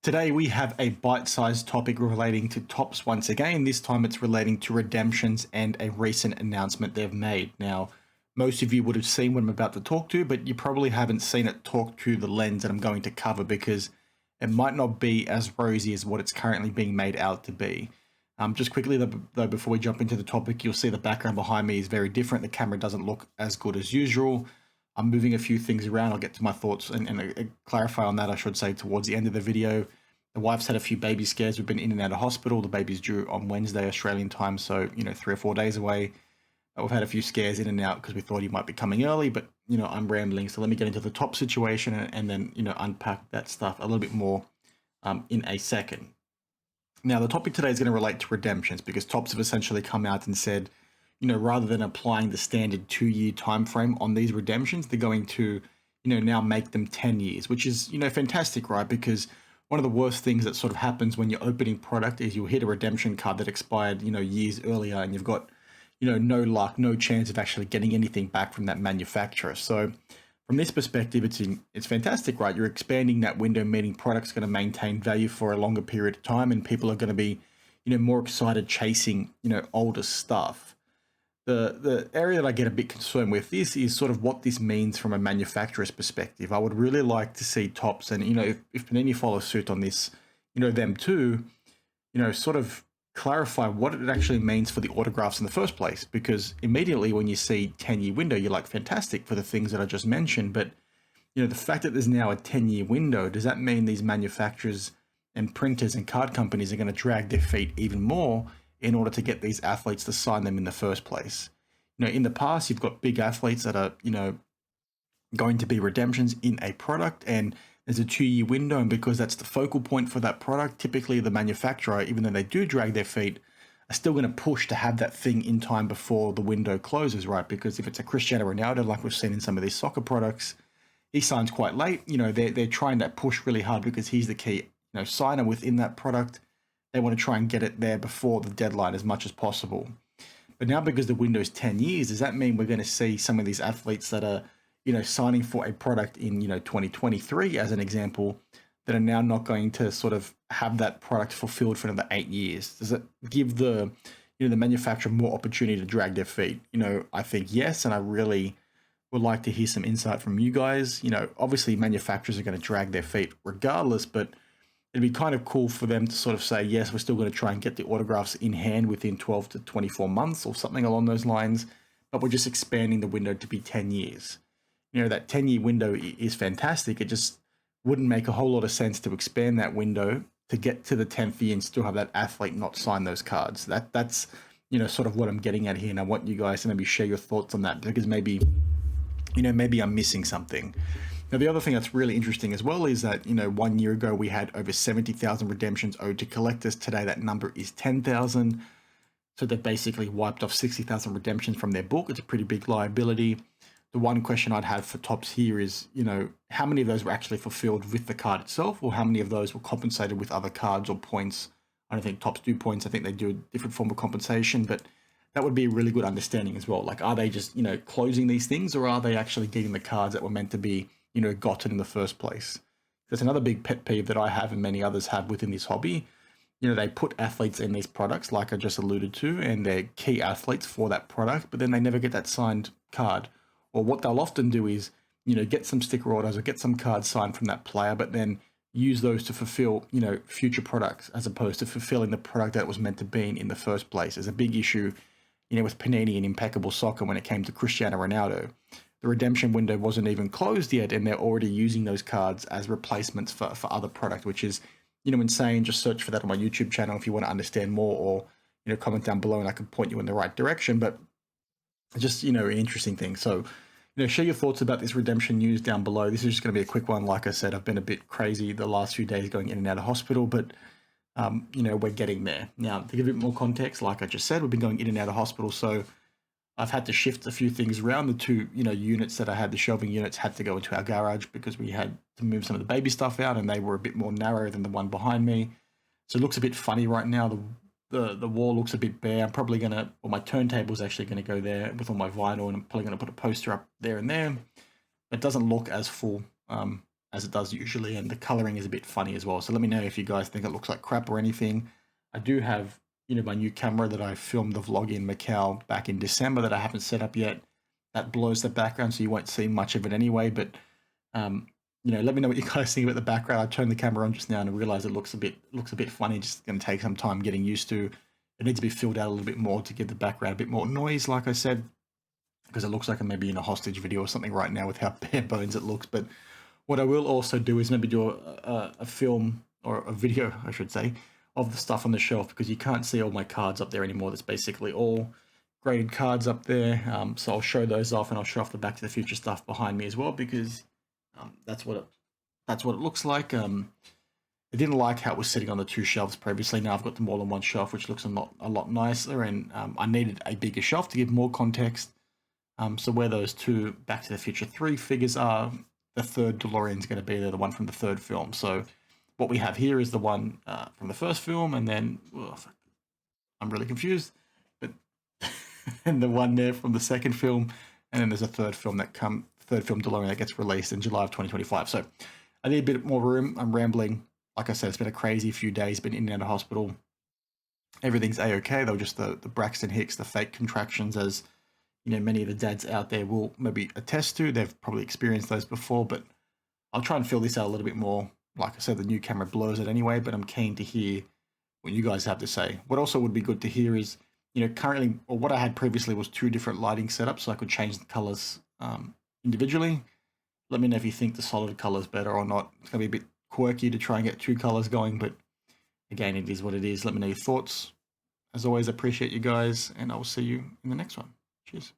Today we have a bite-sized topic relating to tops once again. This time it's relating to redemptions and a recent announcement they've made. Now, most of you would have seen what I'm about to talk to, but you probably haven't seen it talk to the lens that I'm going to cover because it might not be as rosy as what it's currently being made out to be. Just quickly though, before we jump into the topic, you'll see the background behind me is very different. The camera doesn't look as good as usual. I'm moving a few things around. I'll get to my thoughts and clarify on that, I should say, towards the end of the video. The wife's had a few baby scares. We've been in and out of hospital. The baby's due on Wednesday, Australian time, so, 3 or 4 days away. But we've had a few scares in and out because we thought he might be coming early, but, I'm rambling. So let me get into the top situation and then, unpack that stuff a little bit more in a second. Now, the topic today is going to relate to redemptions because Tops have essentially come out and said, rather than applying the standard 2-year time frame on these redemptions, they're going to, now make them 10 years, which is, fantastic, right? Because one of the worst things that sort of happens when you're opening product is you'll hit a redemption card that expired, years earlier, and you've got, no luck, no chance of actually getting anything back from that manufacturer. So from this perspective, it's fantastic, right? You're expanding that window, meaning product's going to maintain value for a longer period of time, and people are going to be, more excited chasing, older stuff. The area that I get a bit concerned with this is sort of what this means from a manufacturer's perspective. I would really like to see Tops, and if Panini follows suit on this, them too, sort of clarify what it actually means for the autographs in the first place. Because immediately when you see 10-year window, you're like, fantastic for the things that I just mentioned. But the fact that there's now a 10-year window, does that mean these manufacturers and printers and card companies are going to drag their feet even more in order to get these athletes to sign them in the first place? In the past, you've got big athletes that are, going to be redemptions in a product, and there's a 2-year window, and because that's the focal point for that product, typically the manufacturer, even though they do drag their feet, are still going to push to have that thing in time before the window closes, right? Because if it's a Cristiano Ronaldo, like we've seen in some of these soccer products, he signs quite late. They're trying to push really hard because he's the key, signer within that product. They want to try and get it there before the deadline as much as possible. But now, because the window is 10 years, does that mean we're going to see some of these athletes that are, signing for a product in, 2023, as an example, that are now not going to sort of have that product fulfilled for another 8 years? Does it give the, the manufacturer more opportunity to drag their feet? I think yes, and I really would like to hear some insight from you guys. Obviously manufacturers are going to drag their feet regardless, but it'd be kind of cool for them to sort of say, yes, we're still going to try and get the autographs in hand within 12 to 24 months or something along those lines, but we're just expanding the window to be 10 years. That 10-year window is fantastic. It just wouldn't make a whole lot of sense to expand that window to get to the 10th year and still have that athlete not sign those cards. That's sort of what I'm getting at here, and I want you guys to maybe share your thoughts on that, because maybe I'm missing something. Now, the other thing that's really interesting as well is that, 1 year ago, we had over 70,000 redemptions owed to collectors. Today, that number is 10,000. So they've basically wiped off 60,000 redemptions from their book. It's a pretty big liability. The one question I'd have for Tops here is, how many of those were actually fulfilled with the card itself, or how many of those were compensated with other cards or points? I don't think Tops do points. I think they do a different form of compensation, but that would be a really good understanding as well. Like, are they just, closing these things, or are they actually getting the cards that were meant to be, gotten in the first place? That's another big pet peeve that I have and many others have within this hobby. They put athletes in these products, like I just alluded to, and they're key athletes for that product, but then they never get that signed card. Or what they'll often do is, get some sticker orders or get some cards signed from that player, but then use those to fulfill, future products, as opposed to fulfilling the product that it was meant to be in the first place. There's a big issue, with Panini and Impeccable Soccer when it came to Cristiano Ronaldo. The redemption window wasn't even closed yet, and they're already using those cards as replacements for other product, which is, insane. Just search for that on my YouTube channel if you want to understand more, or, comment down below and I can point you in the right direction. But just, an interesting thing. So, share your thoughts about this redemption news down below. This is just going to be a quick one. Like I said, I've been a bit crazy the last few days going in and out of hospital, but, we're getting there. Now, to give a bit more context, like I just said, we've been going in and out of hospital. So I've had to shift a few things around. The two, units that I had, the shelving units, had to go into our garage because we had to move some of the baby stuff out, and they were a bit more narrow than the one behind me. So it looks a bit funny right now. The wall looks a bit bare. I'm probably going to, or my turntable's actually going to go there with all my vinyl, and I'm probably going to put a poster up there and there. It doesn't look as full as it does usually, and the coloring is a bit funny as well. So let me know if you guys think it looks like crap or anything. I do have, my new camera that I filmed the vlog in Macau back in December that I haven't set up yet. That blurs the background, so you won't see much of it anyway. But let me know what you guys think about the background. I turned the camera on just now and I realized it looks a bit funny. Just going to take some time getting used to. It needs to be filled out a little bit more to give the background a bit more noise, like I said, because it looks like I'm maybe in a hostage video or something right now with how bare bones it looks. But what I will also do is maybe do a film or a video, I should say, of the stuff on the shelf, because you can't see all my cards up there anymore. That's basically all graded cards up there. So I'll show those off, and I'll show off the Back to the Future stuff behind me as well, because that's what it looks like. I didn't like how it was sitting on the two shelves previously. Now I've got them all on one shelf, which looks a lot nicer, and I needed a bigger shelf to give more context. So where those two Back to the Future 3 figures are, the third DeLorean's going to be there, the one from the third film. So what we have here is the one from the first film, and then I'm really confused, but and the one there from the second film, and then there's a third film DeLorean that gets released in July of 2025. So I need a bit more room. I'm rambling. Like I said, it's been a crazy few days. Been in and out of hospital. Everything's a-okay. They were just the Braxton Hicks, the fake contractions, as many of the dads out there will maybe attest to. They've probably experienced those before, but I'll try and fill this out a little bit more. Like I said, the new camera blurs it anyway, but I'm keen to hear what you guys have to say. What also would be good to hear is, currently, or what I had previously was 2 different lighting setups, so I could change the colors individually. Let me know if you think the solid color is better or not. It's going to be a bit quirky to try and get 2 colors going, but again, it is what it is. Let me know your thoughts. As always, I appreciate you guys, and I will see you in the next one. Cheers.